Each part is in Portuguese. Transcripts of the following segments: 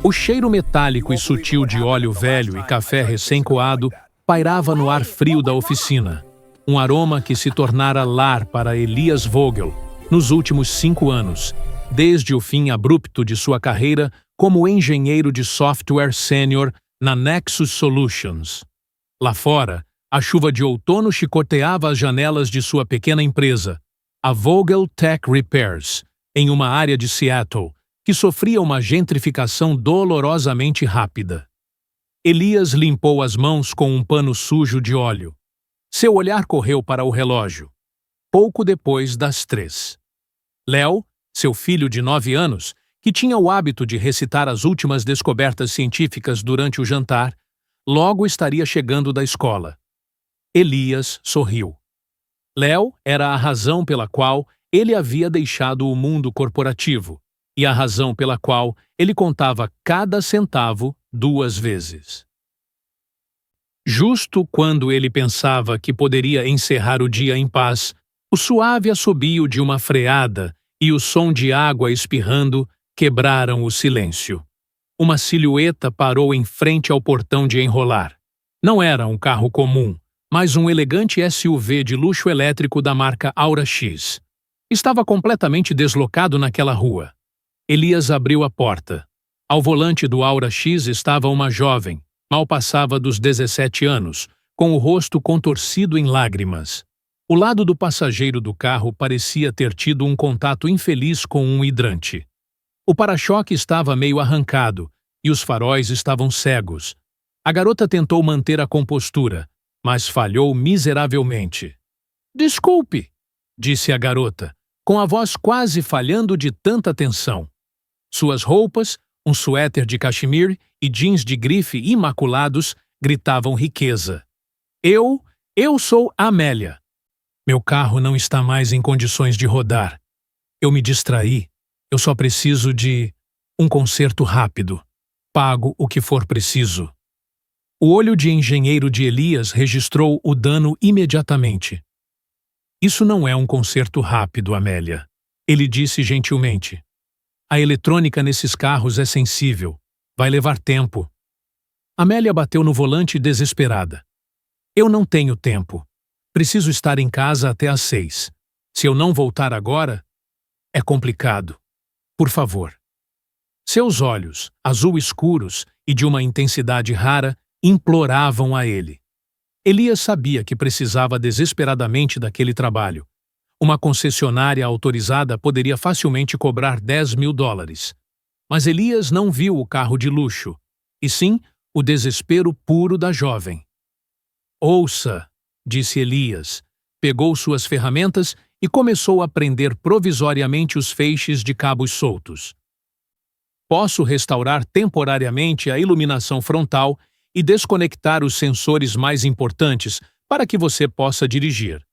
O cheiro metálico e sutil de óleo velho e café recém-coado pairava no ar frio da oficina. Um aroma que se tornara lar para Elias Vogel nos últimos 5 anos, desde o fim abrupto de sua carreira como engenheiro de software sênior na Nexus Solutions. Lá fora, a chuva de outono chicoteava as janelas de sua pequena empresa, a Vogel Tech Repairs, em uma área de Seattle, que sofria uma gentrificação dolorosamente rápida. Elias limpou as mãos com um pano sujo de óleo. Seu olhar correu para o relógio. Pouco depois das 3. Léo, seu filho de 9 anos, que tinha o hábito de recitar as últimas descobertas científicas durante o jantar, logo estaria chegando da escola. Elias sorriu. Léo era a razão pela qual ele havia deixado o mundo corporativo e a razão pela qual ele contava cada centavo 2 vezes. Justo quando ele pensava que poderia encerrar o dia em paz, o suave assobio de uma freada e o som de água espirrando quebraram o silêncio. Uma silhueta parou em frente ao portão de enrolar. Não era um carro comum, mas um elegante SUV de luxo elétrico da marca Aura X. Estava completamente deslocado naquela rua. Elias abriu a porta. Ao volante do Aura X estava uma jovem, mal passava dos 17 anos, com o rosto contorcido em lágrimas. O lado do passageiro do carro parecia ter tido um contato infeliz com um hidrante. O para-choque estava meio arrancado e os faróis estavam cegos. A garota tentou manter a compostura, mas falhou miseravelmente. "Desculpe", disse a garota, com a voz quase falhando de tanta tensão. Suas roupas, um suéter de cachemir e jeans de grife imaculados, gritavam riqueza. Eu sou Amélia. Meu carro não está mais em condições de rodar. Eu me distraí. Eu só preciso de um conserto rápido. Pago o que for preciso." O olho de engenheiro de Elias registrou o dano imediatamente. "Isso não é um conserto rápido, Amélia", ele disse gentilmente. "A eletrônica nesses carros é sensível. Vai levar tempo." Amélia bateu no volante desesperada. "Eu não tenho tempo. Preciso estar em casa até às 6. Se eu não voltar agora, é complicado. Por favor." Seus olhos, azul escuros e de uma intensidade rara, imploravam a ele. Elias sabia que precisava desesperadamente daquele trabalho. Uma concessionária autorizada poderia facilmente cobrar $10.000. Mas Elias não viu o carro de luxo, e sim o desespero puro da jovem. "Ouça", disse Elias, pegou suas ferramentas e começou a prender provisoriamente os feixes de cabos soltos. "Posso restaurar temporariamente a iluminação frontal e desconectar os sensores mais importantes para que você possa dirigir.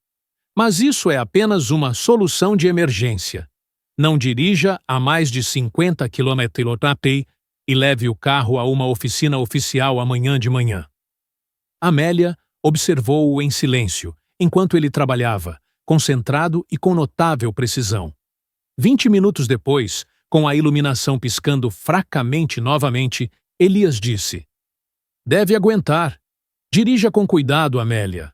Mas isso é apenas uma solução de emergência. Não dirija a mais de 50 km/h e leve o carro a uma oficina oficial amanhã de manhã." Amélia observou-o em silêncio, enquanto ele trabalhava, concentrado e com notável precisão. 20 minutos depois, com a iluminação piscando fracamente novamente, Elias disse: "Deve aguentar. Dirija com cuidado, Amélia."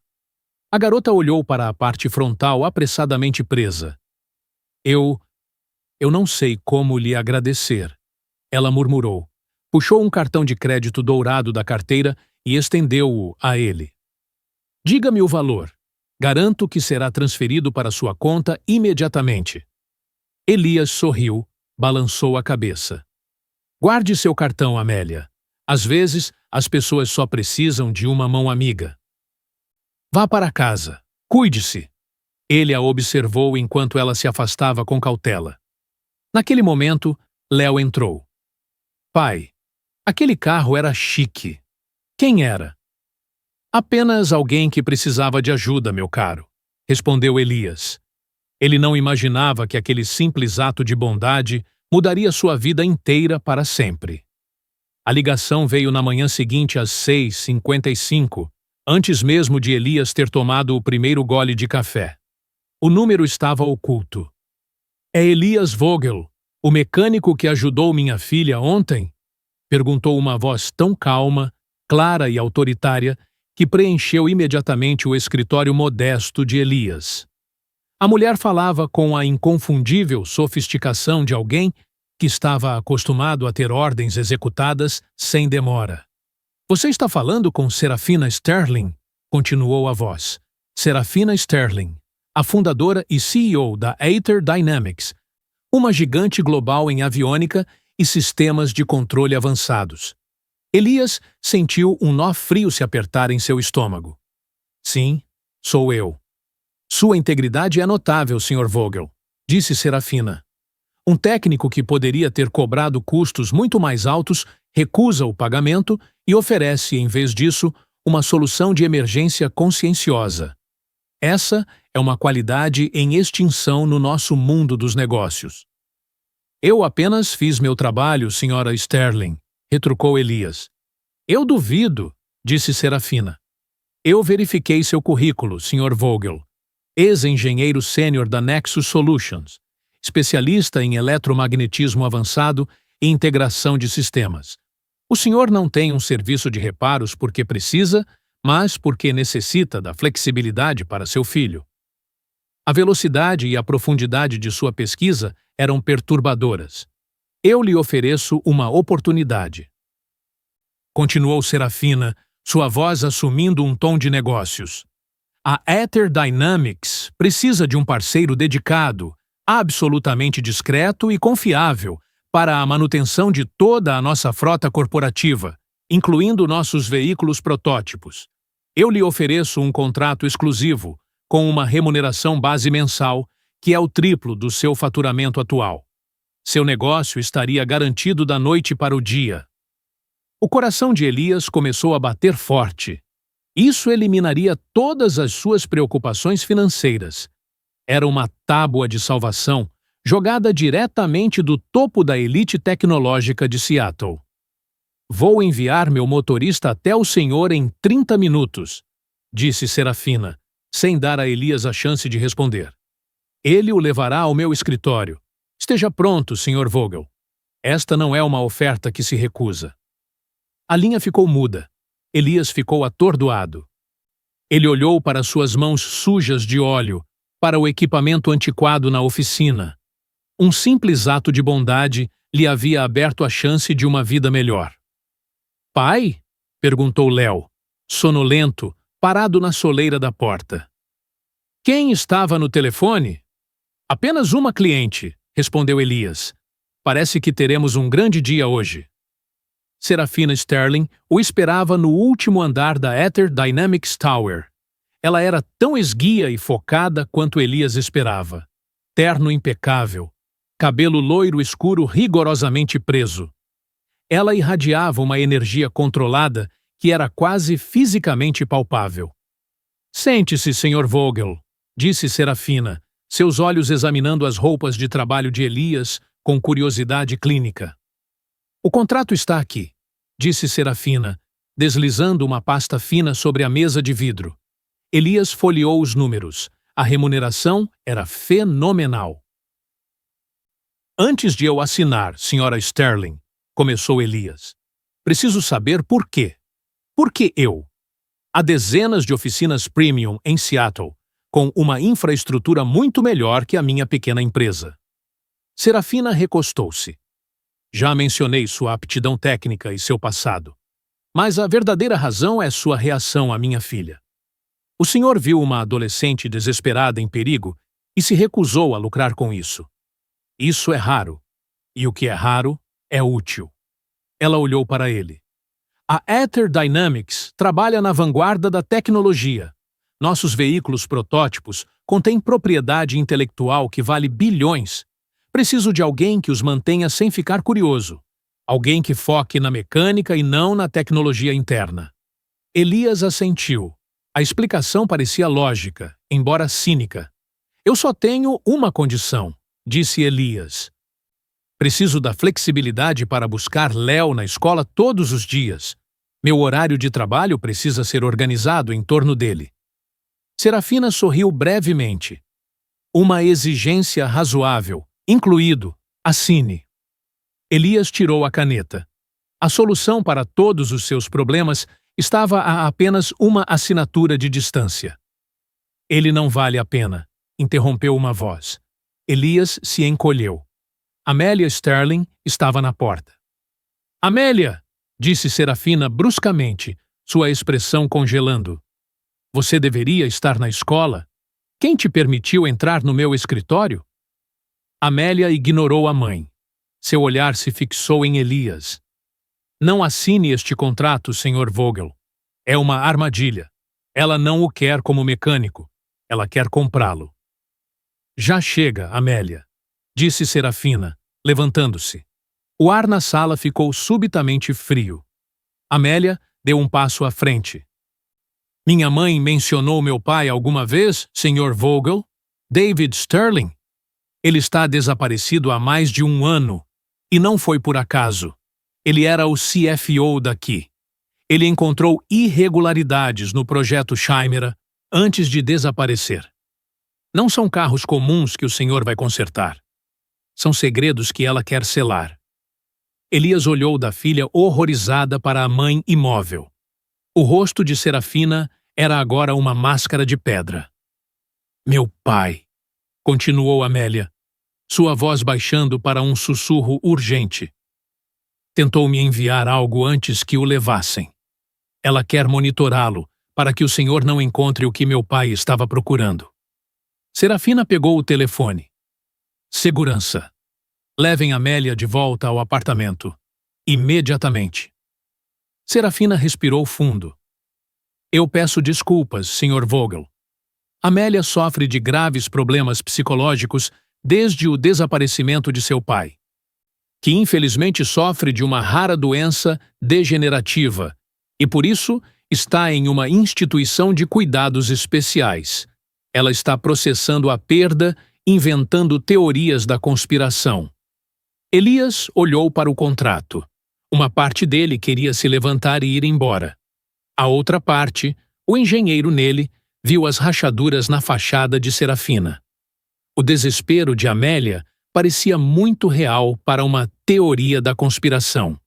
A garota olhou para a parte frontal apressadamente presa. Eu não sei como lhe agradecer", ela murmurou. Puxou um cartão de crédito dourado da carteira e estendeu-o a ele. "Diga-me o valor. Garanto que será transferido para sua conta imediatamente." Elias sorriu, balançou a cabeça. "Guarde seu cartão, Amélia. Às vezes, as pessoas só precisam de uma mão amiga. Vá para casa. Cuide-se." Ele a observou enquanto ela se afastava com cautela. Naquele momento, Léo entrou. "Pai, aquele carro era chique." "Quem era?" "Apenas alguém que precisava de ajuda, meu caro", respondeu Elias. Ele não imaginava que aquele simples ato de bondade mudaria sua vida inteira para sempre. A ligação veio na manhã seguinte às 6h55, antes mesmo de Elias ter tomado o primeiro gole de café. O número estava oculto. "É Elias Vogel, o mecânico que ajudou minha filha ontem?" Perguntou uma voz tão calma, clara e autoritária que preencheu imediatamente o escritório modesto de Elias. A mulher falava com a inconfundível sofisticação de alguém que estava acostumado a ter ordens executadas sem demora. Você está falando com Serafina Sterling? Continuou a voz. Serafina Sterling, a fundadora e CEO da Aether Dynamics, uma gigante global em aviônica e sistemas de controle avançados. Elias sentiu um nó frio se apertar em seu estômago. Sim, sou eu. Sua integridade é notável, Sr. Vogel, disse Serafina. Um técnico que poderia ter cobrado custos muito mais altos recusa o pagamento e oferece, em vez disso, uma solução de emergência conscienciosa. Essa é uma qualidade em extinção no nosso mundo dos negócios. Eu apenas fiz meu trabalho, Sra. Sterling, retrucou Elias. Eu duvido, disse Serafina. Eu verifiquei seu currículo, Sr. Vogel, ex-engenheiro sênior da Nexus Solutions, especialista em eletromagnetismo avançado e integração de sistemas. O senhor não tem um serviço de reparos porque precisa, mas porque necessita da flexibilidade para seu filho. A velocidade e a profundidade de sua pesquisa eram perturbadoras. Eu lhe ofereço uma oportunidade. Continuou Serafina, sua voz assumindo um tom de negócios. A Aether Dynamics precisa de um parceiro dedicado, absolutamente discreto e confiável para a manutenção de toda a nossa frota corporativa, incluindo nossos veículos protótipos. Eu lhe ofereço um contrato exclusivo, com uma remuneração base mensal, que é o triplo do seu faturamento atual. Seu negócio estaria garantido da noite para o dia. O coração de Elias começou a bater forte. Isso eliminaria todas as suas preocupações financeiras. Era uma tábua de salvação jogada diretamente do topo da elite tecnológica de Seattle. Vou enviar meu motorista até o senhor em 30 minutos, disse Serafina, sem dar a Elias a chance de responder. Ele o levará ao meu escritório. Esteja pronto, Sr. Vogel. Esta não é uma oferta que se recusa. A linha ficou muda. Elias ficou atordoado. Ele olhou para suas mãos sujas de óleo, para o equipamento antiquado na oficina. Um simples ato de bondade lhe havia aberto a chance de uma vida melhor. Pai? Perguntou Léo, sonolento, parado na soleira da porta. Quem estava no telefone? Apenas uma cliente, respondeu Elias. Parece que teremos um grande dia hoje. Serafina Sterling o esperava no último andar da Aether Dynamics Tower. Ela era tão esguia e focada quanto Elias esperava. Terno impecável, cabelo loiro escuro rigorosamente preso. Ela irradiava uma energia controlada que era quase fisicamente palpável. Sente-se, Sr. Vogel, disse Serafina, seus olhos examinando as roupas de trabalho de Elias com curiosidade clínica. O contrato está aqui, disse Serafina, deslizando uma pasta fina sobre a mesa de vidro. Elias folheou os números. A remuneração era fenomenal. Antes de eu assinar, Sra. Sterling, começou Elias, preciso saber por quê. Por que eu? Há dezenas de oficinas premium em Seattle, com uma infraestrutura muito melhor que a minha pequena empresa. Serafina recostou-se. Já mencionei sua aptidão técnica e seu passado. Mas a verdadeira razão é sua reação à minha filha. O senhor viu uma adolescente desesperada em perigo e se recusou a lucrar com isso. Isso é raro. E o que é raro é útil. Ela olhou para ele. A Aether Dynamics trabalha na vanguarda da tecnologia. Nossos veículos protótipos contêm propriedade intelectual que vale bilhões. Preciso de alguém que os mantenha sem ficar curioso. Alguém que foque na mecânica e não na tecnologia interna. Elias assentiu. A explicação parecia lógica, embora cínica. Eu só tenho uma condição, disse Elias. Preciso da flexibilidade para buscar Léo na escola todos os dias. Meu horário de trabalho precisa ser organizado em torno dele. Serafina sorriu brevemente. Uma exigência razoável, incluído, assine. Elias tirou a caneta. A solução para todos os seus problemas estava a apenas uma assinatura de distância. Ele não vale a pena, interrompeu uma voz. Elias se encolheu. Amélia Sterling estava na porta. Amélia! Disse Serafina bruscamente, sua expressão congelando. Você deveria estar na escola. Quem te permitiu entrar no meu escritório? Amélia ignorou a mãe. Seu olhar se fixou em Elias. Não assine este contrato, Sr. Vogel. É uma armadilha. Ela não o quer como mecânico. Ela quer comprá-lo. Já chega, Amélia, disse Serafina, levantando-se. O ar na sala ficou subitamente frio. Amélia deu um passo à frente. Minha mãe mencionou meu pai alguma vez, Sr. Vogel? David Sterling? Ele está desaparecido há mais de 1 ano. E não foi por acaso. Ele era o CFO daqui. Ele encontrou irregularidades no projeto Chimera antes de desaparecer. Não são carros comuns que o senhor vai consertar. São segredos que ela quer selar. Elias olhou da filha horrorizada para a mãe imóvel. O rosto de Serafina era agora uma máscara de pedra. Meu pai, continuou Amélia, sua voz baixando para um sussurro urgente. Tentou me enviar algo antes que o levassem. Ela quer monitorá-lo para que o senhor não encontre o que meu pai estava procurando. Serafina pegou o telefone. Segurança. Levem Amélia de volta ao apartamento. Imediatamente. Serafina respirou fundo. Eu peço desculpas, Sr. Vogel. Amélia sofre de graves problemas psicológicos desde o desaparecimento de seu pai, que infelizmente sofre de uma rara doença degenerativa e, por isso, está em uma instituição de cuidados especiais. Ela está processando a perda, inventando teorias da conspiração. Elias olhou para o contrato. Uma parte dele queria se levantar e ir embora. A outra parte, o engenheiro nele, viu as rachaduras na fachada de Serafina. O desespero de Amélia parecia muito real para uma teoria da conspiração.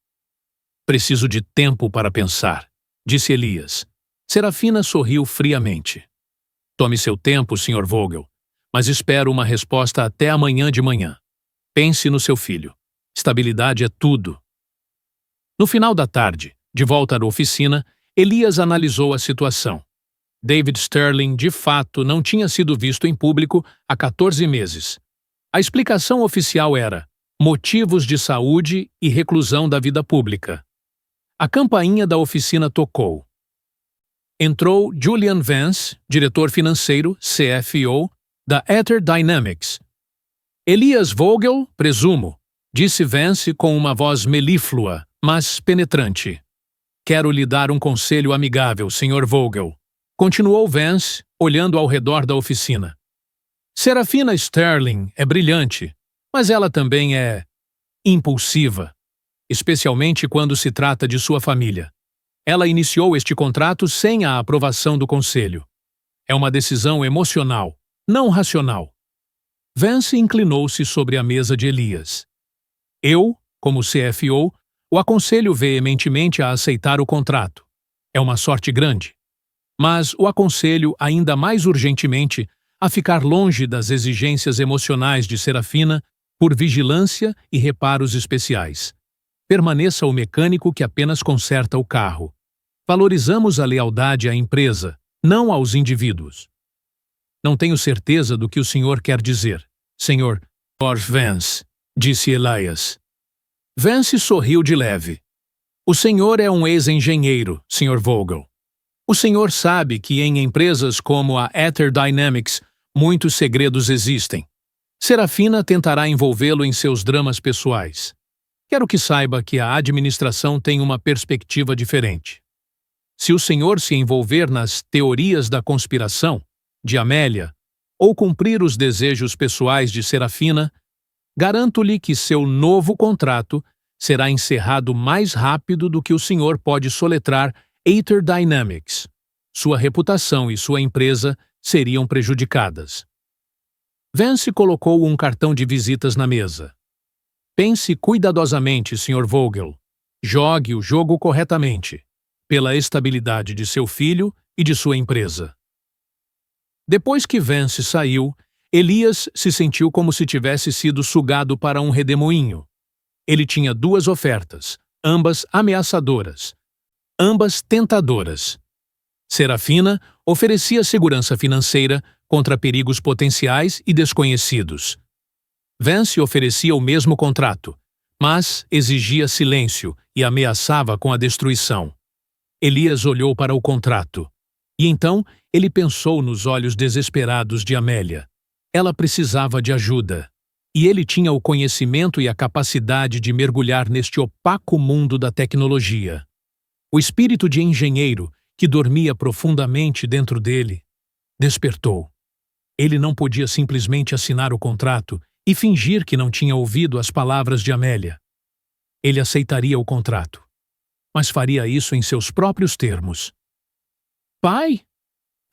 Preciso de tempo para pensar, disse Elias. Serafina sorriu friamente. Tome seu tempo, Sr. Vogel, mas espero uma resposta até amanhã de manhã. Pense no seu filho. Estabilidade é tudo. No final da tarde, de volta à oficina, Elias analisou a situação. David Sterling, de fato, não tinha sido visto em público há 14 meses. A explicação oficial era motivos de saúde e reclusão da vida pública. A campainha da oficina tocou. Entrou Julian Vance, diretor financeiro, CFO, da Ether Dynamics. Elias Vogel, presumo, disse Vance com uma voz melíflua, mas penetrante. Quero lhe dar um conselho amigável, Sr. Vogel. Continuou Vance, olhando ao redor da oficina. Serafina Sterling é brilhante, mas ela também é impulsiva, especialmente quando se trata de sua família. Ela iniciou este contrato sem a aprovação do conselho. É uma decisão emocional, não racional. Vance inclinou-se sobre a mesa de Elias. Eu, como CFO, o aconselho veementemente a aceitar o contrato. É uma sorte grande. Mas o aconselho ainda mais urgentemente a ficar longe das exigências emocionais de Serafina por vigilância e reparos especiais. Permaneça o mecânico que apenas conserta o carro. Valorizamos a lealdade à empresa, não aos indivíduos. Não tenho certeza do que o senhor quer dizer, Sr. George Vance, disse Elias. Vance sorriu de leve. O senhor é um ex-engenheiro, Sr. Vogel. O senhor sabe que em empresas como a Ether Dynamics muitos segredos existem. Serafina tentará envolvê-lo em seus dramas pessoais. Quero que saiba que a administração tem uma perspectiva diferente. Se o senhor se envolver nas teorias da conspiração, de Amélia, ou cumprir os desejos pessoais de Serafina, garanto-lhe que seu novo contrato será encerrado mais rápido do que o senhor pode soletrar Ether Dynamics. Sua reputação e sua empresa seriam prejudicadas. Vance colocou um cartão de visitas na mesa. Pense cuidadosamente, Sr. Vogel. Jogue o jogo corretamente, pela estabilidade de seu filho e de sua empresa. Depois que Vance saiu, Elias se sentiu como se tivesse sido sugado para um redemoinho. Ele tinha duas ofertas, ambas ameaçadoras, ambas tentadoras. Serafina oferecia segurança financeira contra perigos potenciais e desconhecidos. Vance oferecia o mesmo contrato, mas exigia silêncio e ameaçava com a destruição. Elias olhou para o contrato. E então ele pensou nos olhos desesperados de Amélia. Ela precisava de ajuda. E ele tinha o conhecimento e a capacidade de mergulhar neste opaco mundo da tecnologia. O espírito de engenheiro, que dormia profundamente dentro dele, despertou. Ele não podia simplesmente assinar o contrato e fingir que não tinha ouvido as palavras de Amélia. Ele aceitaria o contrato, mas faria isso em seus próprios termos. Pai?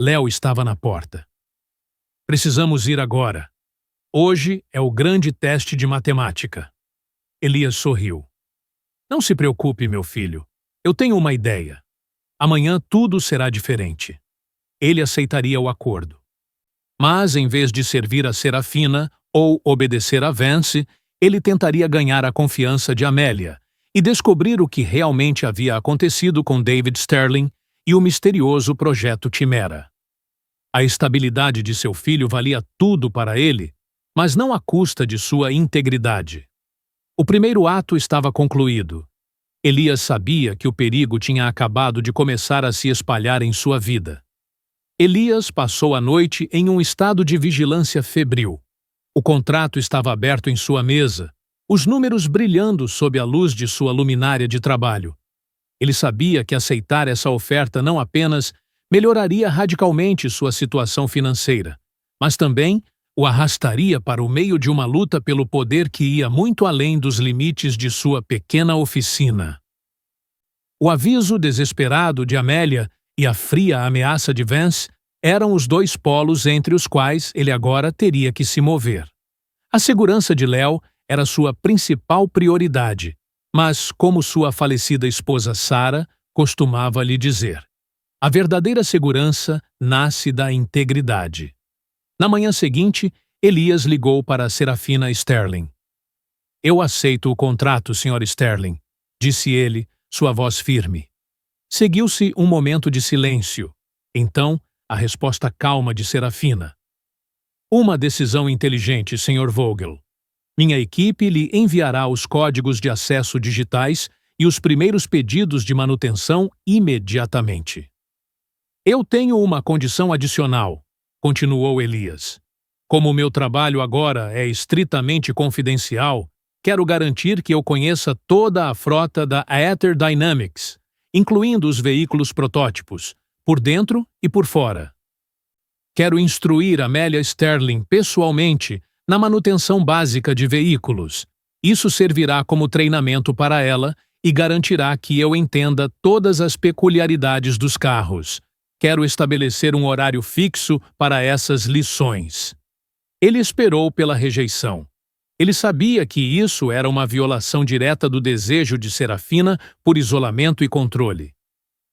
Léo estava na porta. Precisamos ir agora. Hoje é o grande teste de matemática. Elias sorriu. Não se preocupe, meu filho. Eu tenho uma ideia. Amanhã tudo será diferente. Ele aceitaria o acordo. Mas, em vez de servir a Serafina ou obedecer a Vance, ele tentaria ganhar a confiança de Amélia e descobrir o que realmente havia acontecido com David Sterling e o misterioso projeto Chimera. A estabilidade de seu filho valia tudo para ele, mas não à custa de sua integridade. O primeiro ato estava concluído. Elias sabia que o perigo tinha acabado de começar a se espalhar em sua vida. Elias passou a noite em um estado de vigilância febril. O contrato estava aberto em sua mesa, os números brilhando sob a luz de sua luminária de trabalho. Ele sabia que aceitar essa oferta não apenas melhoraria radicalmente sua situação financeira, mas também o arrastaria para o meio de uma luta pelo poder que ia muito além dos limites de sua pequena oficina. O aviso desesperado de Amélia e a fria ameaça de Vance eram os dois polos entre os quais ele agora teria que se mover. A segurança de Léo era sua principal prioridade, mas, como sua falecida esposa Sarah costumava lhe dizer, a verdadeira segurança nasce da integridade. Na manhã seguinte, Elias ligou para a Serafina Sterling. Eu aceito o contrato, Sr. Sterling, disse ele, sua voz firme. Seguiu-se um momento de silêncio. Então, a resposta calma de Serafina. Uma decisão inteligente, Sr. Vogel. Minha equipe lhe enviará os códigos de acesso digitais e os primeiros pedidos de manutenção imediatamente. Eu tenho uma condição adicional, continuou Elias. Como o meu trabalho agora é estritamente confidencial, quero garantir que eu conheça toda a frota da Aether Dynamics, incluindo os veículos protótipos, por dentro e por fora. Quero instruir Amélia Sterling pessoalmente na manutenção básica de veículos. Isso servirá como treinamento para ela e garantirá que eu entenda todas as peculiaridades dos carros. Quero estabelecer um horário fixo para essas lições. Ele esperou pela rejeição. Ele sabia que isso era uma violação direta do desejo de Serafina por isolamento e controle.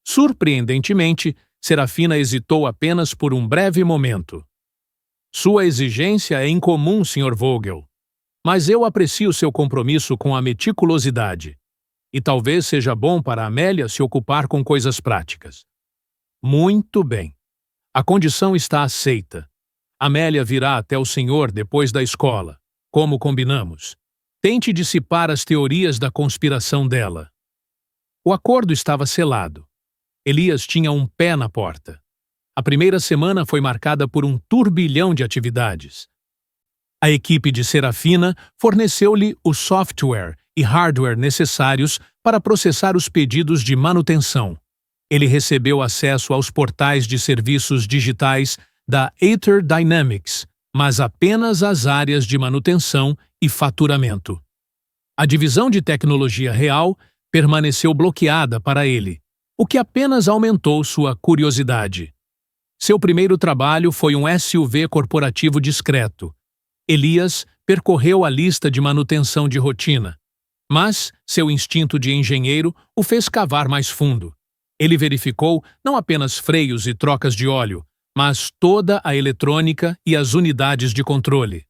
Surpreendentemente, Serafina hesitou apenas por um breve momento. Sua exigência é incomum, Sr. Vogel, mas eu aprecio seu compromisso com a meticulosidade. E talvez seja bom para Amélia se ocupar com coisas práticas. Muito bem. A condição está aceita. Amélia virá até o senhor depois da escola, como combinamos. Tente dissipar as teorias da conspiração dela. O acordo estava selado. Elias tinha um pé na porta. A primeira semana foi marcada por um turbilhão de atividades. A equipe de Serafina forneceu-lhe o software e hardware necessários para processar os pedidos de manutenção. Ele recebeu acesso aos portais de serviços digitais da Aether Dynamics, mas apenas às áreas de manutenção e faturamento. A divisão de tecnologia real permaneceu bloqueada para ele, o que apenas aumentou sua curiosidade. Seu primeiro trabalho foi um SUV corporativo discreto. Elias percorreu a lista de manutenção de rotina. Mas seu instinto de engenheiro o fez cavar mais fundo. Ele verificou não apenas freios e trocas de óleo, mas toda a eletrônica e as unidades de controle.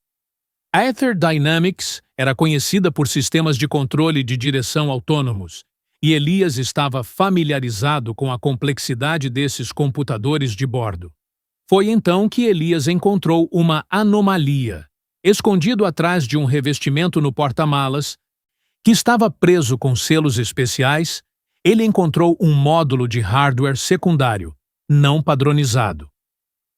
A Aether Dynamics era conhecida por sistemas de controle de direção autônomos, e Elias estava familiarizado com a complexidade desses computadores de bordo. Foi então que Elias encontrou uma anomalia. Escondido atrás de um revestimento no porta-malas, que estava preso com selos especiais, ele encontrou um módulo de hardware secundário, não padronizado.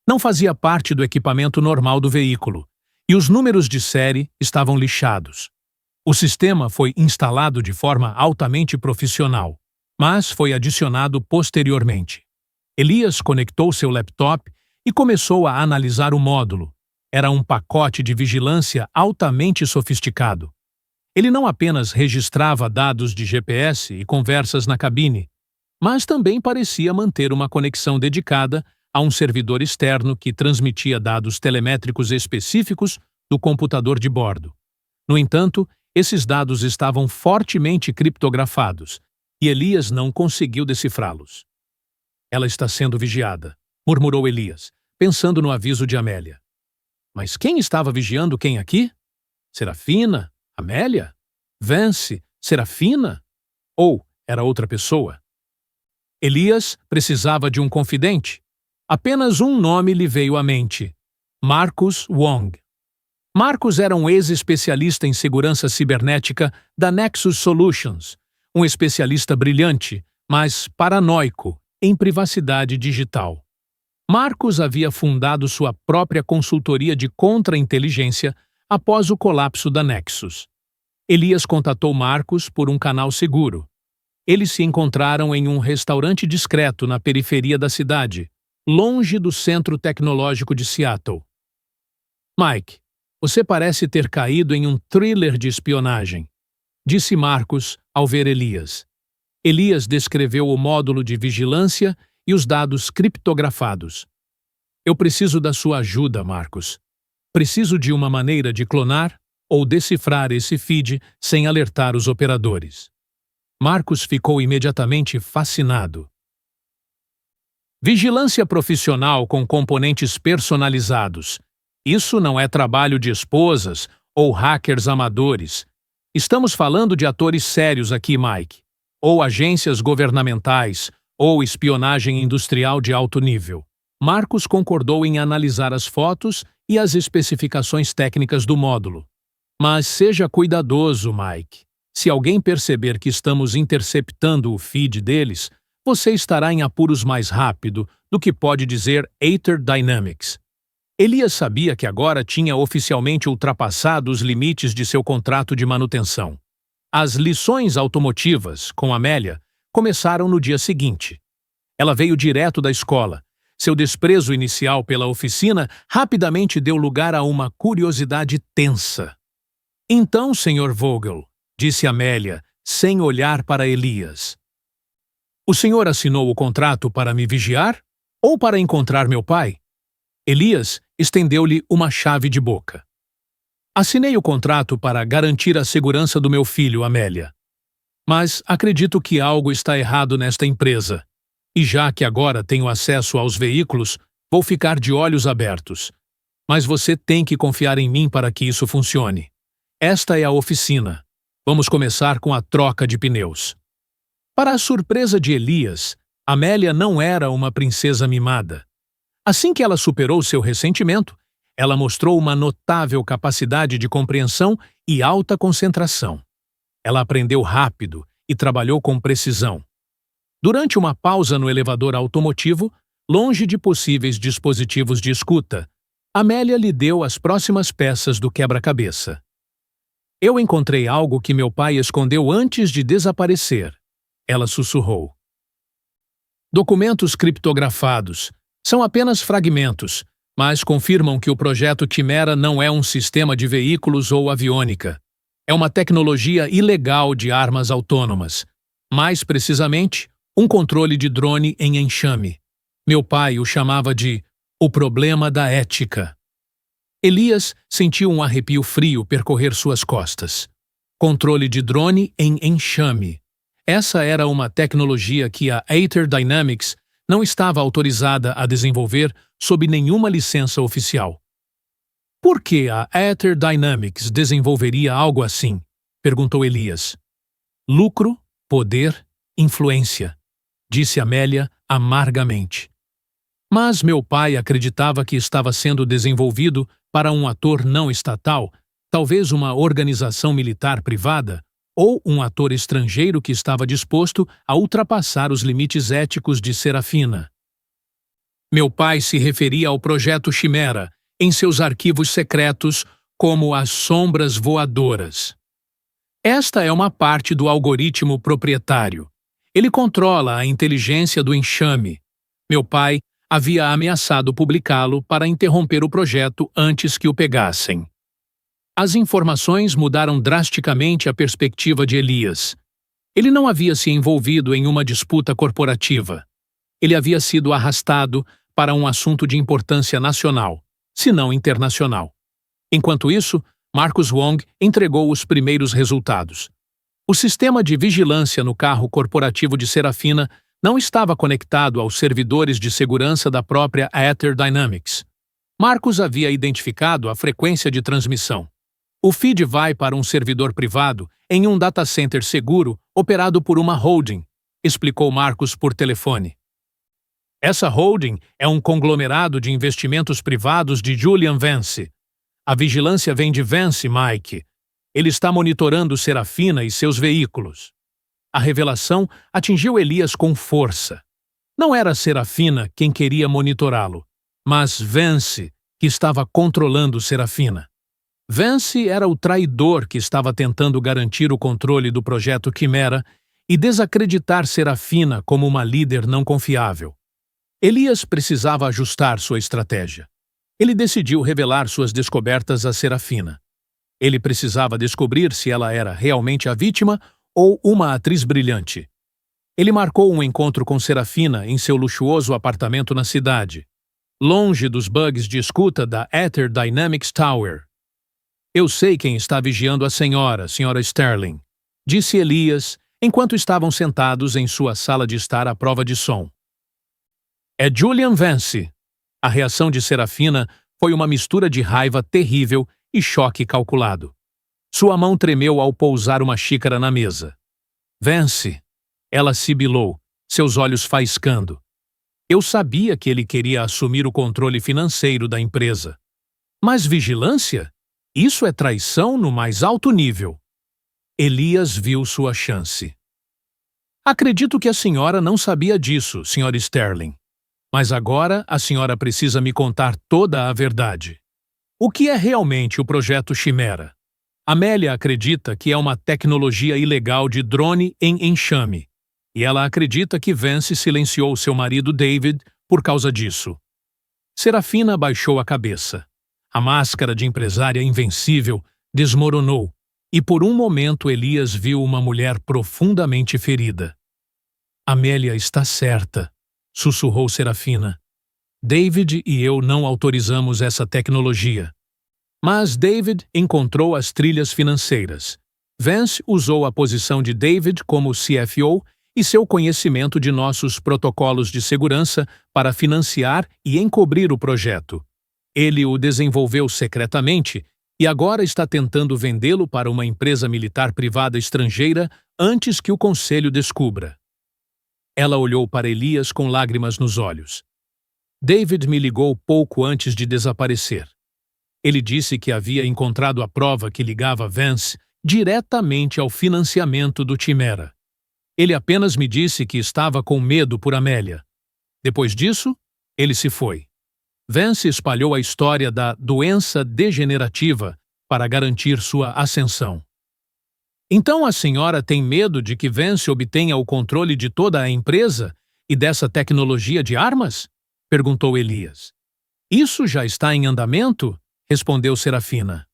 Não fazia parte do equipamento normal do veículo, e os números de série estavam lixados. O sistema foi instalado de forma altamente profissional, mas foi adicionado posteriormente. Elias conectou seu laptop e começou a analisar o módulo. Era um pacote de vigilância altamente sofisticado. Ele não apenas registrava dados de GPS e conversas na cabine, mas também parecia manter uma conexão dedicada a um servidor externo que transmitia dados telemétricos específicos do computador de bordo. No entanto, esses dados estavam fortemente criptografados, e Elias não conseguiu decifrá-los. Ela está sendo vigiada, murmurou Elias, pensando no aviso de Amélia. Mas quem estava vigiando quem aqui? Serafina? Amélia? Vance? Serafina? Ou era outra pessoa? Elias precisava de um confidente. Apenas um nome lhe veio à mente: Marcus Wong. Marcus era um ex-especialista em segurança cibernética da Nexus Solutions, um especialista brilhante, mas paranoico em privacidade digital. Marcus havia fundado sua própria consultoria de contra-inteligência após o colapso da Nexus. Elias contatou Marcus por um canal seguro. Eles se encontraram em um restaurante discreto na periferia da cidade, longe do centro tecnológico de Seattle. Mike, você parece ter caído em um thriller de espionagem, disse Marcus ao ver Elias. Elias descreveu o módulo de vigilância e os dados criptografados. Eu preciso da sua ajuda, Marcus. Preciso de uma maneira de clonar ou decifrar esse feed sem alertar os operadores. Marcus ficou imediatamente fascinado. Vigilância profissional com componentes personalizados. Isso não é trabalho de esposas ou hackers amadores. Estamos falando de atores sérios aqui, Mike. Ou agências governamentais, ou espionagem industrial de alto nível. Marcus concordou em analisar as fotos e as especificações técnicas do módulo. Mas seja cuidadoso, Mike. Se alguém perceber que estamos interceptando o feed deles, você estará em apuros mais rápido do que pode dizer Aether Dynamics. Elias sabia que agora tinha oficialmente ultrapassado os limites de seu contrato de manutenção. As lições automotivas, com Amélia, começaram no dia seguinte. Ela veio direto da escola. Seu desprezo inicial pela oficina rapidamente deu lugar a uma curiosidade tensa. Então, Sr. Vogel, disse Amélia, sem olhar para Elias. O senhor assinou o contrato para me vigiar ou para encontrar meu pai? Elias estendeu-lhe uma chave de boca. Assinei o contrato para garantir a segurança do meu filho, Amélia. Mas acredito que algo está errado nesta empresa. E já que agora tenho acesso aos veículos, vou ficar de olhos abertos. Mas você tem que confiar em mim para que isso funcione. Esta é a oficina. Vamos começar com a troca de pneus. Para a surpresa de Elias, Amélia não era uma princesa mimada. Assim que ela superou seu ressentimento, ela mostrou uma notável capacidade de compreensão e alta concentração. Ela aprendeu rápido e trabalhou com precisão. Durante uma pausa no elevador automotivo, longe de possíveis dispositivos de escuta, Amélia lhe deu as próximas peças do quebra-cabeça. Eu encontrei algo que meu pai escondeu antes de desaparecer, ela sussurrou. Documentos criptografados. São apenas fragmentos, mas confirmam que o projeto Quimera não é um sistema de veículos ou aviônica. É uma tecnologia ilegal de armas autônomas. Mais precisamente, um controle de drone em enxame. Meu pai o chamava de o problema da ética. Elias sentiu um arrepio frio percorrer suas costas. Controle de drone em enxame. Essa era uma tecnologia que a Aether Dynamics não estava autorizada a desenvolver sob nenhuma licença oficial. Por que a Aether Dynamics desenvolveria algo assim? Perguntou Elias. Lucro, poder, influência, disse Amélia amargamente. Mas meu pai acreditava que estava sendo desenvolvido para um ator não estatal, talvez uma organização militar privada, ou um ator estrangeiro que estava disposto a ultrapassar os limites éticos de Serafina. Meu pai se referia ao projeto Chimera, em seus arquivos secretos, como as sombras voadoras. Esta é uma parte do algoritmo proprietário. Ele controla a inteligência do enxame. Meu pai havia ameaçado publicá-lo para interromper o projeto antes que o pegassem. As informações mudaram drasticamente a perspectiva de Elias. Ele não havia se envolvido em uma disputa corporativa. Ele havia sido arrastado para um assunto de importância nacional, se não internacional. Enquanto isso, Marcus Wong entregou os primeiros resultados. O sistema de vigilância no carro corporativo de Serafina não estava conectado aos servidores de segurança da própria Aether Dynamics. Marcus havia identificado a frequência de transmissão. O feed vai para um servidor privado em um data center seguro operado por uma holding, explicou Marcus por telefone. Essa holding é um conglomerado de investimentos privados de Julian Vance. A vigilância vem de Vance, Mike. Ele está monitorando Serafina e seus veículos. A revelação atingiu Elias com força. Não era Serafina quem queria monitorá-lo, mas Vance, que estava controlando Serafina. Vance era o traidor que estava tentando garantir o controle do projeto Quimera e desacreditar Serafina como uma líder não confiável. Elias precisava ajustar sua estratégia. Ele decidiu revelar suas descobertas a Serafina. Ele precisava descobrir se ela era realmente a vítima ou uma atriz brilhante. Ele marcou um encontro com Serafina em seu luxuoso apartamento na cidade, longe dos bugs de escuta da Aether Dynamics Tower. Eu sei quem está vigiando a senhora Sterling, disse Elias, enquanto estavam sentados em sua sala de estar à prova de som. É Julian Vance. A reação de Serafina foi uma mistura de raiva terrível e choque calculado. Sua mão tremeu ao pousar uma xícara na mesa. Vance. Ela sibilou, seus olhos faiscando. Eu sabia que ele queria assumir o controle financeiro da empresa. Mas vigilância? Isso é traição no mais alto nível. Elias viu sua chance. Acredito que a senhora não sabia disso, Sra. Sterling. Mas agora a senhora precisa me contar toda a verdade. O que é realmente o projeto Chimera? Amélia acredita que é uma tecnologia ilegal de drone em enxame, e ela acredita que Vance silenciou seu marido David por causa disso. Serafina baixou a cabeça. A máscara de empresária invencível desmoronou, e por um momento Elias viu uma mulher profundamente ferida. Amélia está certa, sussurrou Serafina. David e eu não autorizamos essa tecnologia. Mas David encontrou as trilhas financeiras. Vance usou a posição de David como CFO e seu conhecimento de nossos protocolos de segurança para financiar e encobrir o projeto. Ele o desenvolveu secretamente e agora está tentando vendê-lo para uma empresa militar privada estrangeira antes que o conselho descubra. Ela olhou para Elias com lágrimas nos olhos. David me ligou pouco antes de desaparecer. Ele disse que havia encontrado a prova que ligava Vance diretamente ao financiamento do Chimera. Ele apenas me disse que estava com medo por Amélia. Depois disso, ele se foi. Vance espalhou a história da doença degenerativa para garantir sua ascensão. Então a senhora tem medo de que Vance obtenha o controle de toda a empresa e dessa tecnologia de armas? Perguntou Elias. Isso já está em andamento? Respondeu Serafina.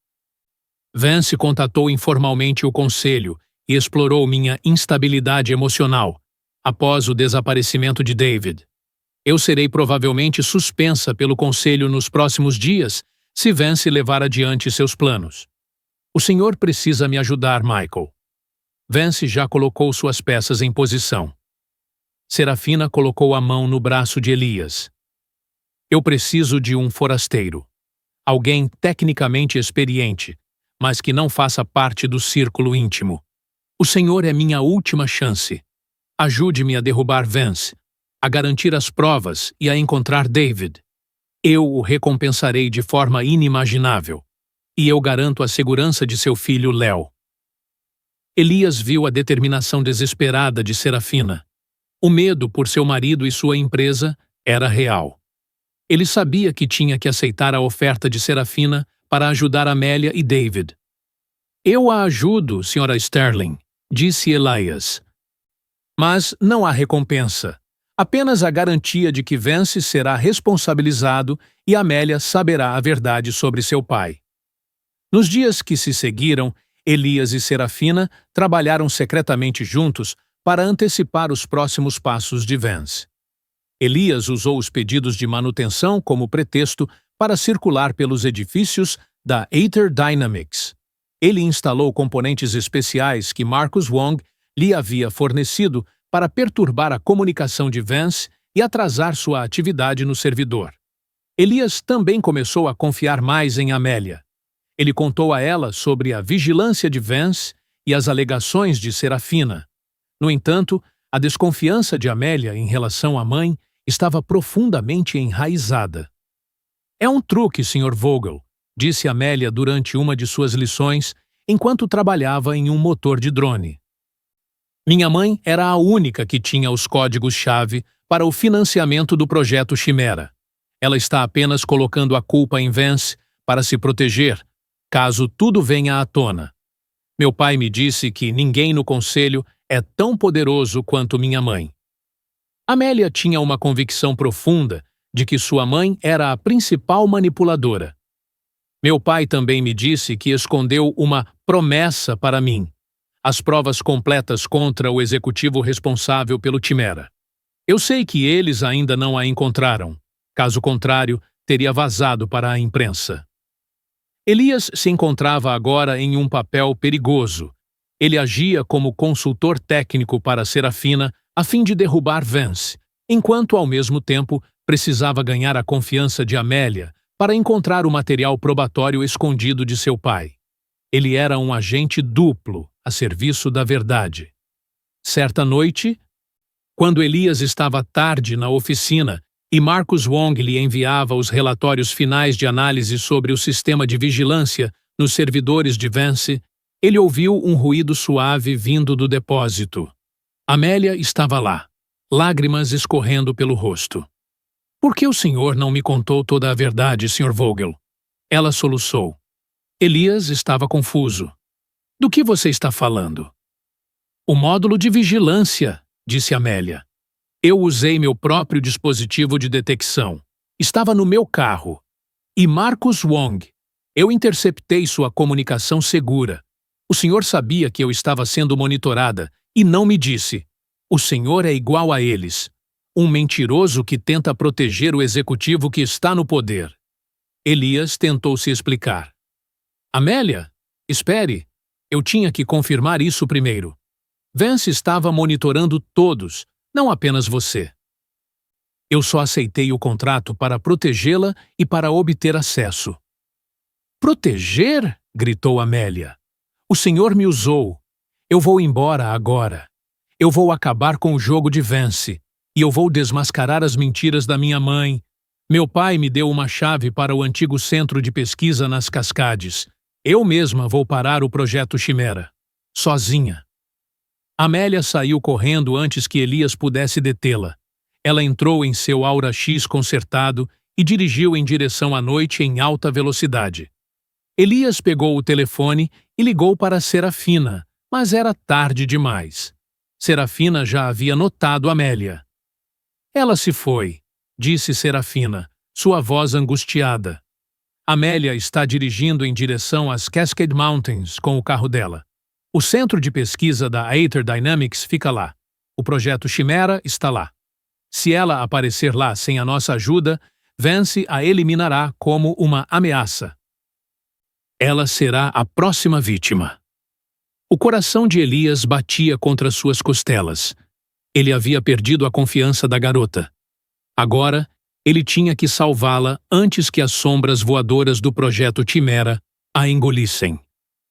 Vance contatou informalmente o conselho e explorou minha instabilidade emocional após o desaparecimento de David. Eu serei provavelmente suspensa pelo conselho nos próximos dias se Vance levar adiante seus planos. O senhor precisa me ajudar, Michael. Vance já colocou suas peças em posição. Serafina colocou a mão no braço de Elias. Eu preciso de um forasteiro. Alguém tecnicamente experiente, mas que não faça parte do círculo íntimo. O senhor é minha última chance. Ajude-me a derrubar Vance, a garantir as provas e a encontrar David. Eu o recompensarei de forma inimaginável. E eu garanto a segurança de seu filho Léo. Elias viu a determinação desesperada de Serafina. O medo por seu marido e sua empresa era real. Ele sabia que tinha que aceitar a oferta de Serafina para ajudar Amélia e David. Eu a ajudo, Sra. Sterling, disse Elias. Mas não há recompensa. Apenas a garantia de que Vance será responsabilizado e Amélia saberá a verdade sobre seu pai. Nos dias que se seguiram, Elias e Serafina trabalharam secretamente juntos para antecipar os próximos passos de Vance. Elias usou os pedidos de manutenção como pretexto para circular pelos edifícios da Aether Dynamics. Ele instalou componentes especiais que Marcus Wong lhe havia fornecido para perturbar a comunicação de Vance e atrasar sua atividade no servidor. Elias também começou a confiar mais em Amélia. Ele contou a ela sobre a vigilância de Vance e as alegações de Serafina. No entanto, a desconfiança de Amélia em relação à mãe estava profundamente enraizada. É um truque, Sr. Vogel, disse Amélia durante uma de suas lições, enquanto trabalhava em um motor de drone. Minha mãe era a única que tinha os códigos-chave para o financiamento do projeto Chimera. Ela está apenas colocando a culpa em Vance para se proteger, caso tudo venha à tona. Meu pai me disse que ninguém no conselho é tão poderoso quanto minha mãe. Amélia tinha uma convicção profunda de que sua mãe era a principal manipuladora. Meu pai também me disse que escondeu uma promessa para mim: as provas completas contra o executivo responsável pelo Chimera. Eu sei que eles ainda não a encontraram. Caso contrário, teria vazado para a imprensa. Elias se encontrava agora em um papel perigoso. Ele agia como consultor técnico para Serafina a fim de derrubar Vance, enquanto ao mesmo tempo precisava ganhar a confiança de Amélia para encontrar o material probatório escondido de seu pai. Ele era um agente duplo, a serviço da verdade. Certa noite, quando Elias estava tarde na oficina e Marcus Wong lhe enviava os relatórios finais de análise sobre o sistema de vigilância nos servidores de Vance, ele ouviu um ruído suave vindo do depósito. Amélia estava lá, lágrimas escorrendo pelo rosto. Por que o senhor não me contou toda a verdade, Sr. Vogel? Ela soluçou. Elias estava confuso. Do que você está falando? O módulo de vigilância, disse Amélia. Eu usei meu próprio dispositivo de detecção. Estava no meu carro. E Marcus Wong. Eu interceptei sua comunicação segura. O senhor sabia que eu estava sendo monitorada e não me disse. O senhor é igual a eles. Um mentiroso que tenta proteger o executivo que está no poder. Elias tentou se explicar. Amélia, espere. Eu tinha que confirmar isso primeiro. Vance estava monitorando todos, não apenas você. Eu só aceitei o contrato para protegê-la e para obter acesso. Proteger? Gritou Amélia. O senhor me usou. Eu vou embora agora. Eu vou acabar com o jogo de Vance. E eu vou desmascarar as mentiras da minha mãe. Meu pai me deu uma chave para o antigo centro de pesquisa nas Cascades. Eu mesma vou parar o projeto Chimera. Sozinha. Amélia saiu correndo antes que Elias pudesse detê-la. Ela entrou em seu Aura X consertado e dirigiu em direção à noite em alta velocidade. Elias pegou o telefone e ligou para Serafina, mas era tarde demais. Serafina já havia notado Amélia. Ela se foi, disse Serafina, sua voz angustiada. Amélia está dirigindo em direção às Cascade Mountains com o carro dela. O centro de pesquisa da Aether Dynamics fica lá. O projeto Chimera está lá. Se ela aparecer lá sem a nossa ajuda, Vance a eliminará como uma ameaça. Ela será a próxima vítima. O coração de Elias batia contra suas costelas. Ele havia perdido a confiança da garota. Agora, ele tinha que salvá-la antes que as sombras voadoras do projeto Chimera a engolissem.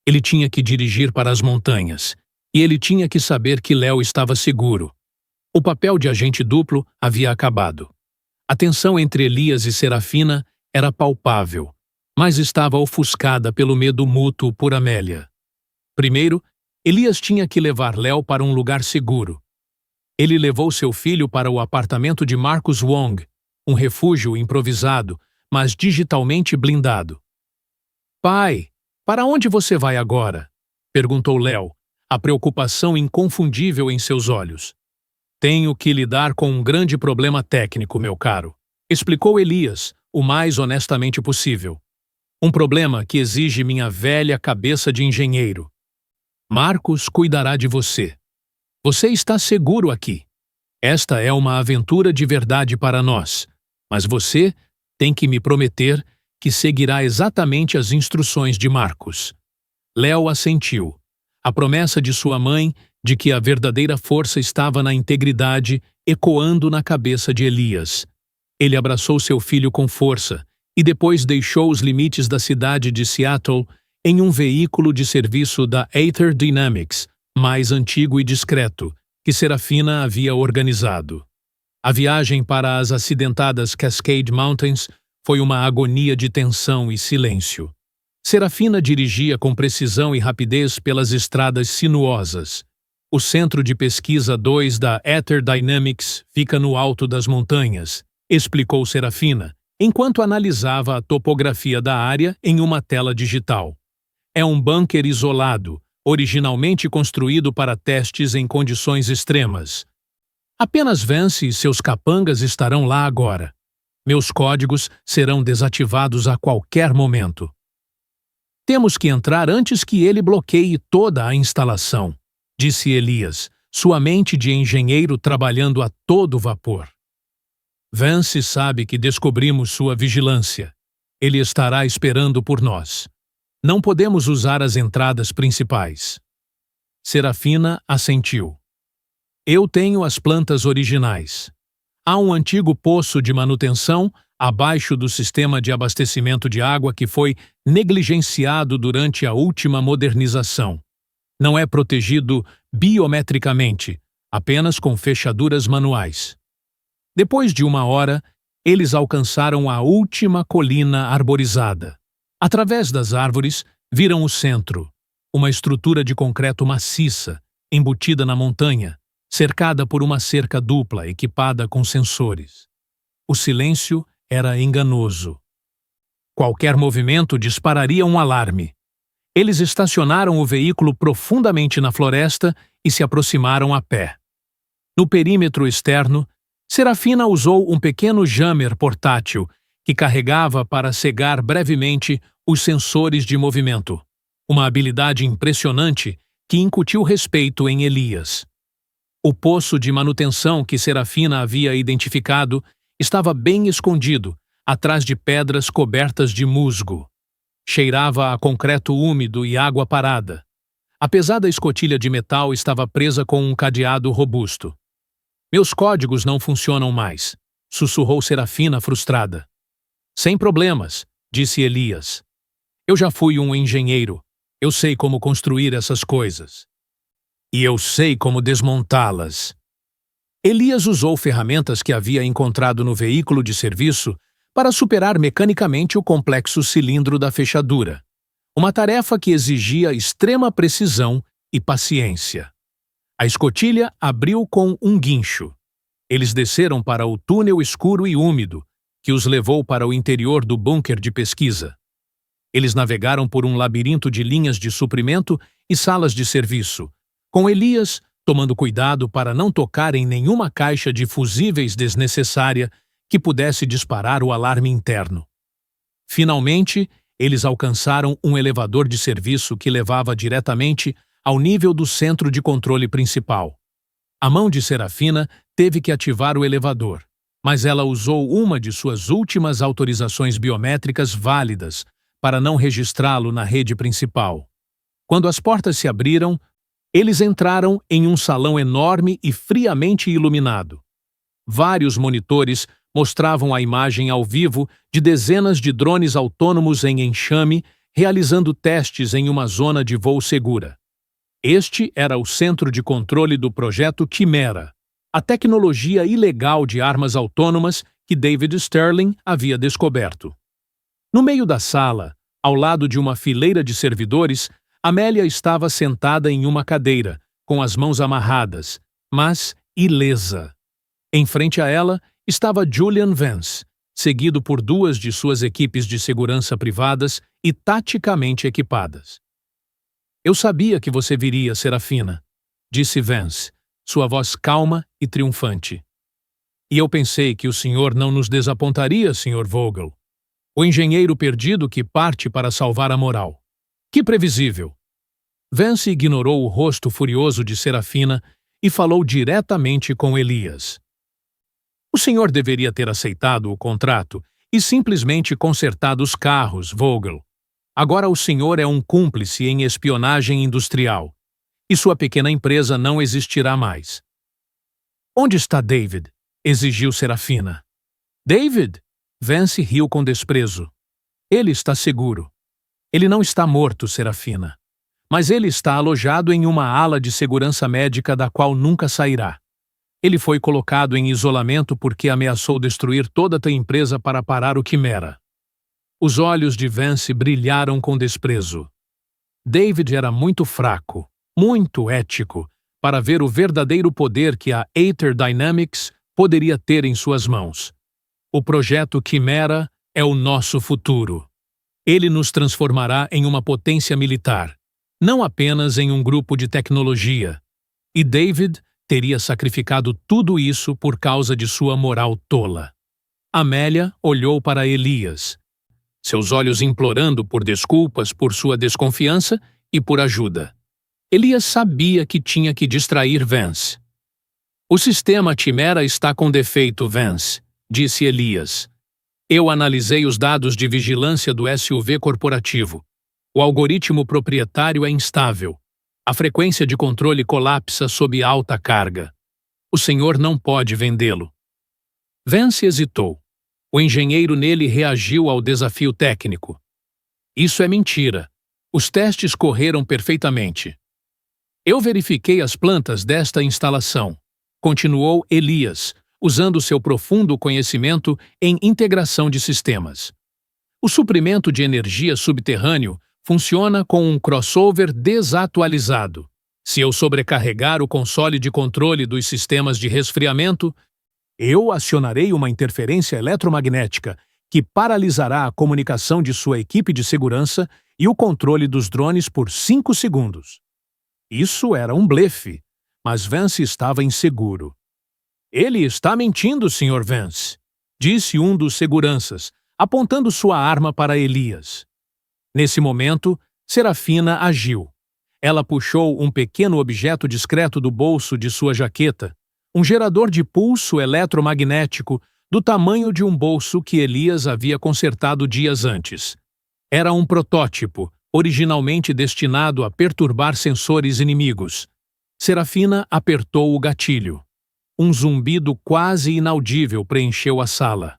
Ele tinha que dirigir para as montanhas, e ele tinha que saber que Léo estava seguro. O papel de agente duplo havia acabado. A tensão entre Elias e Serafina era palpável, mas estava ofuscada pelo medo mútuo por Amélia. Primeiro, Elias tinha que levar Léo para um lugar seguro. Ele levou seu filho para o apartamento de Marcus Wong, um refúgio improvisado, mas digitalmente blindado. "Pai, para onde você vai agora?" perguntou Léo, a preocupação inconfundível em seus olhos. "Tenho que lidar com um grande problema técnico, meu caro", explicou Elias, o mais honestamente possível. "Um problema que exige minha velha cabeça de engenheiro. Marcus cuidará de você. Você está seguro aqui. Esta é uma aventura de verdade para nós, mas você tem que me prometer que seguirá exatamente as instruções de Marcus." Léo assentiu. A promessa de sua mãe de que a verdadeira força estava na integridade ecoando na cabeça de Elias. Ele abraçou seu filho com força e depois deixou os limites da cidade de Seattle em um veículo de serviço da Aether Dynamics, mais antigo e discreto, que Serafina havia organizado. A viagem para as acidentadas Cascade Mountains foi uma agonia de tensão e silêncio. Serafina dirigia com precisão e rapidez pelas estradas sinuosas. O Centro de Pesquisa 2 da Aether Dynamics fica no alto das montanhas, explicou Serafina, enquanto analisava a topografia da área em uma tela digital. É um bunker isolado, originalmente construído para testes em condições extremas. Apenas Vance e seus capangas estarão lá agora. Meus códigos serão desativados a qualquer momento. Temos que entrar antes que ele bloqueie toda a instalação, disse Elias, sua mente de engenheiro trabalhando a todo vapor. Vance sabe que descobrimos sua vigilância. Ele estará esperando por nós. Não podemos usar as entradas principais. Serafina assentiu. Eu tenho as plantas originais. Há um antigo poço de manutenção abaixo do sistema de abastecimento de água que foi negligenciado durante a última modernização. Não é protegido biometricamente, apenas com fechaduras manuais. Depois de 1 hora, eles alcançaram a última colina arborizada. Através das árvores, viram o centro, uma estrutura de concreto maciça, embutida na montanha, cercada por uma cerca dupla equipada com sensores. O silêncio era enganoso. Qualquer movimento dispararia um alarme. Eles estacionaram o veículo profundamente na floresta e se aproximaram a pé. No perímetro externo, Serafina usou um pequeno jammer portátil que carregava para cegar brevemente os sensores de movimento, uma habilidade impressionante que incutiu respeito em Elias. O poço de manutenção que Serafina havia identificado estava bem escondido, atrás de pedras cobertas de musgo. Cheirava a concreto úmido e água parada. A pesada escotilha de metal estava presa com um cadeado robusto. Meus códigos não funcionam mais, sussurrou Serafina frustrada. Sem problemas, disse Elias. Eu já fui um engenheiro. Eu sei como construir essas coisas. E eu sei como desmontá-las. Elias usou ferramentas que havia encontrado no veículo de serviço para superar mecanicamente o complexo cilindro da fechadura, uma tarefa que exigia extrema precisão e paciência. A escotilha abriu com um guincho. Eles desceram para o túnel escuro e úmido, que os levou para o interior do bunker de pesquisa. Eles navegaram por um labirinto de linhas de suprimento e salas de serviço, com Elias tomando cuidado para não tocar em nenhuma caixa de fusíveis desnecessária que pudesse disparar o alarme interno. Finalmente, eles alcançaram um elevador de serviço que levava diretamente ao nível do centro de controle principal. A mão de Serafina teve que ativar o elevador, mas ela usou uma de suas últimas autorizações biométricas válidas para não registrá-lo na rede principal. Quando as portas se abriram, eles entraram em um salão enorme e friamente iluminado. Vários monitores mostravam a imagem ao vivo de dezenas de drones autônomos em enxame realizando testes em uma zona de voo segura. Este era o centro de controle do projeto Chimera, a tecnologia ilegal de armas autônomas que David Sterling havia descoberto. No meio da sala, ao lado de uma fileira de servidores, Amélia estava sentada em uma cadeira, com as mãos amarradas, mas ilesa. Em frente a ela estava Julian Vance, seguido por duas de suas equipes de segurança privadas e taticamente equipadas. "Eu sabia que você viria, Serafina", disse Vance, sua voz calma e triunfante. "E eu pensei que o senhor não nos desapontaria, Sr. Vogel. O engenheiro perdido que parte para salvar a moral. Que previsível." Vance ignorou o rosto furioso de Serafina e falou diretamente com Elias. "O senhor deveria ter aceitado o contrato e simplesmente consertado os carros, Vogel. Agora o senhor é um cúmplice em espionagem industrial, e sua pequena empresa não existirá mais." "Onde está David?" exigiu Serafina. "David?" Vance riu com desprezo. "Ele está seguro. Ele não está morto, Serafina. Mas ele está alojado em uma ala de segurança médica da qual nunca sairá. Ele foi colocado em isolamento porque ameaçou destruir toda a tua empresa para parar o Chimera." Os olhos de Vance brilharam com desprezo. David era muito fraco, muito ético, para ver o verdadeiro poder que a Aether Dynamics poderia ter em suas mãos. O projeto Chimera é o nosso futuro. Ele nos transformará em uma potência militar, não apenas em um grupo de tecnologia. E David teria sacrificado tudo isso por causa de sua moral tola. Amélia olhou para Elias, seus olhos implorando por desculpas por sua desconfiança e por ajuda. Elias sabia que tinha que distrair Vance. "O sistema Chimera está com defeito, Vance", disse Elias. "Eu analisei os dados de vigilância do SUV corporativo. O algoritmo proprietário é instável. A frequência de controle colapsa sob alta carga. O senhor não pode vendê-lo." Vance hesitou. O engenheiro nele reagiu ao desafio técnico. "Isso é mentira. Os testes correram perfeitamente." "Eu verifiquei as plantas desta instalação", continuou Elias, usando seu profundo conhecimento em integração de sistemas. "O suprimento de energia subterrâneo funciona com um crossover desatualizado. Se eu sobrecarregar o console de controle dos sistemas de resfriamento, eu acionarei uma interferência eletromagnética que paralisará a comunicação de sua equipe de segurança e o controle dos drones por 5 segundos. Isso era um blefe, mas Vance estava inseguro. "Ele está mentindo, Sr. Vance", disse um dos seguranças, apontando sua arma para Elias. Nesse momento, Serafina agiu. Ela puxou um pequeno objeto discreto do bolso de sua jaqueta, um gerador de pulso eletromagnético do tamanho de um bolso que Elias havia consertado dias antes. Era um protótipo, originalmente destinado a perturbar sensores inimigos. Serafina apertou o gatilho. Um zumbido quase inaudível preencheu a sala.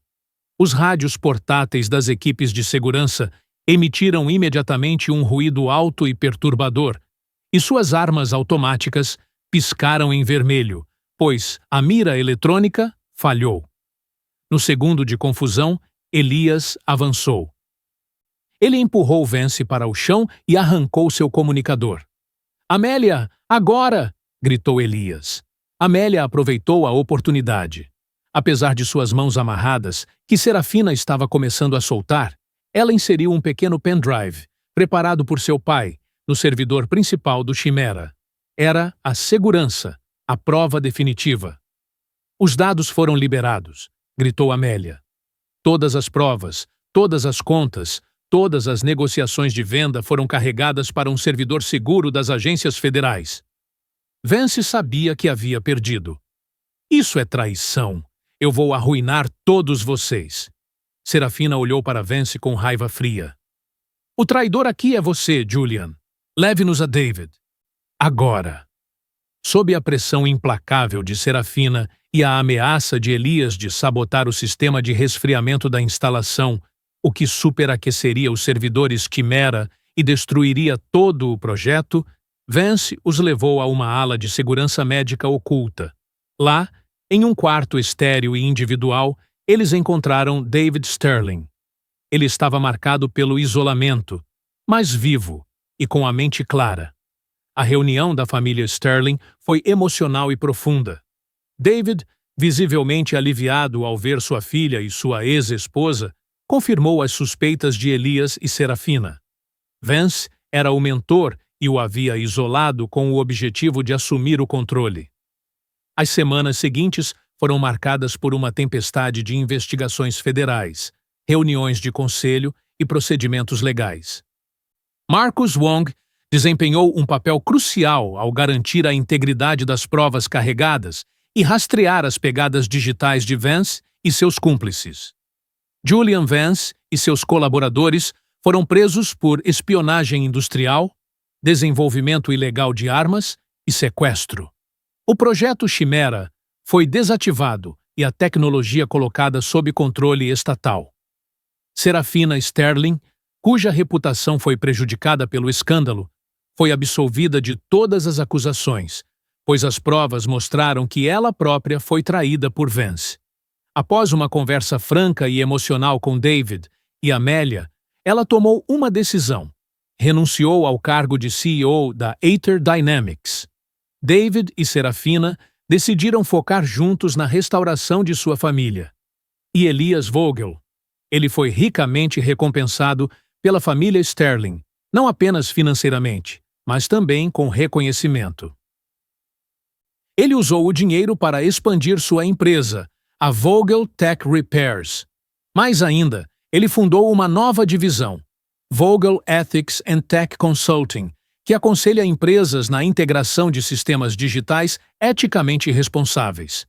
Os rádios portáteis das equipes de segurança emitiram imediatamente um ruído alto e perturbador, e suas armas automáticas piscaram em vermelho, pois a mira eletrônica falhou. No segundo de confusão, Elias avançou. Ele empurrou Vance para o chão e arrancou seu comunicador. "Amélia, agora!" gritou Elias. Amélia aproveitou a oportunidade. Apesar de suas mãos amarradas, que Serafina estava começando a soltar, ela inseriu um pequeno pendrive, preparado por seu pai, no servidor principal do Chimera. Era a segurança, a prova definitiva. "Os dados foram liberados", gritou Amélia. "Todas as provas, todas as contas, todas as negociações de venda foram carregadas para um servidor seguro das agências federais." Vance sabia que havia perdido. "Isso é traição. Eu vou arruinar todos vocês." Serafina olhou para Vance com raiva fria. O traidor aqui é você, Julian. Leve-nos a David. Agora. Sob a pressão implacável de Serafina e a ameaça de Elias de sabotar o sistema de resfriamento da instalação, o que superaqueceria os servidores Quimera e destruiria todo o projeto, Vance os levou a uma ala de segurança médica oculta. Lá, em um quarto estéril e individual, eles encontraram David Sterling. Ele estava marcado pelo isolamento, mas vivo e com a mente clara. A reunião da família Sterling foi emocional e profunda. David, visivelmente aliviado ao ver sua filha e sua ex-esposa, confirmou as suspeitas de Elias e Serafina. Vance era o mentor e o havia isolado com o objetivo de assumir o controle. As semanas seguintes foram marcadas por uma tempestade de investigações federais, reuniões de conselho e procedimentos legais. Marcus Wong desempenhou um papel crucial ao garantir a integridade das provas carregadas e rastrear as pegadas digitais de Vance e seus cúmplices. Julian Vance e seus colaboradores foram presos por espionagem industrial, desenvolvimento ilegal de armas e sequestro. O projeto Chimera foi desativado e a tecnologia colocada sob controle estatal. Serafina Sterling, cuja reputação foi prejudicada pelo escândalo, foi absolvida de todas as acusações, pois as provas mostraram que ela própria foi traída por Vance. Após uma conversa franca e emocional com David e Amélia, ela tomou uma decisão. Renunciou ao cargo de CEO da Aether Dynamics. David e Serafina decidiram focar juntos na restauração de sua família. E Elias Vogel? Ele foi ricamente recompensado pela família Sterling, não apenas financeiramente, mas também com reconhecimento. Ele usou o dinheiro para expandir sua empresa, a Vogel Tech Repairs. Mais ainda, ele fundou uma nova divisão, Vogel Ethics and Tech Consulting, que aconselha empresas na integração de sistemas digitais eticamente responsáveis.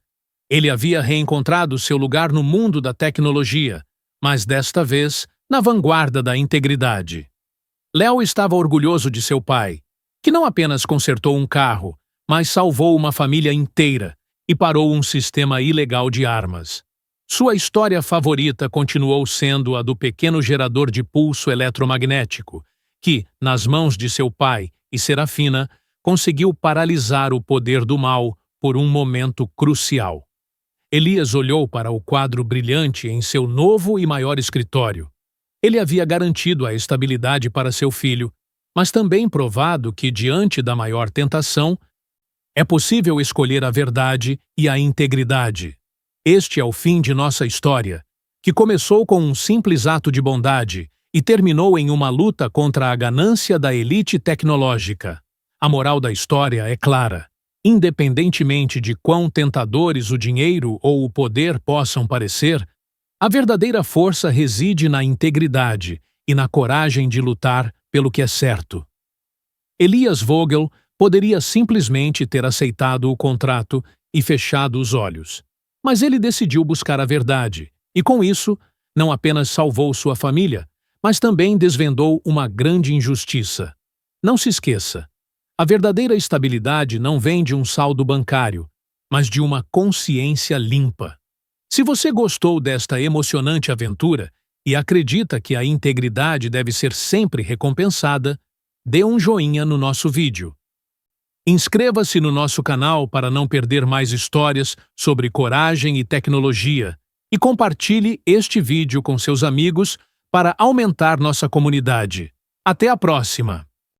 Ele havia reencontrado seu lugar no mundo da tecnologia, mas desta vez na vanguarda da integridade. Léo estava orgulhoso de seu pai, que não apenas consertou um carro, mas salvou uma família inteira e parou um sistema ilegal de armas. Sua história favorita continuou sendo a do pequeno gerador de pulso eletromagnético, que, nas mãos de seu pai e Serafina, conseguiu paralisar o poder do mal por um momento crucial. Elias olhou para o quadro brilhante em seu novo e maior escritório. Ele havia garantido a estabilidade para seu filho, mas também provado que, diante da maior tentação, é possível escolher a verdade e a integridade. Este é o fim de nossa história, que começou com um simples ato de bondade e terminou em uma luta contra a ganância da elite tecnológica. A moral da história é clara. Independentemente de quão tentadores o dinheiro ou o poder possam parecer, a verdadeira força reside na integridade e na coragem de lutar pelo que é certo. Elias Vogel poderia simplesmente ter aceitado o contrato e fechado os olhos. Mas ele decidiu buscar a verdade e, com isso, não apenas salvou sua família, mas também desvendou uma grande injustiça. Não se esqueça, a verdadeira estabilidade não vem de um saldo bancário, mas de uma consciência limpa. Se você gostou desta emocionante aventura e acredita que a integridade deve ser sempre recompensada, dê um joinha no nosso vídeo. Inscreva-se no nosso canal para não perder mais histórias sobre coragem e tecnologia e compartilhe este vídeo com seus amigos para aumentar nossa comunidade. Até a próxima!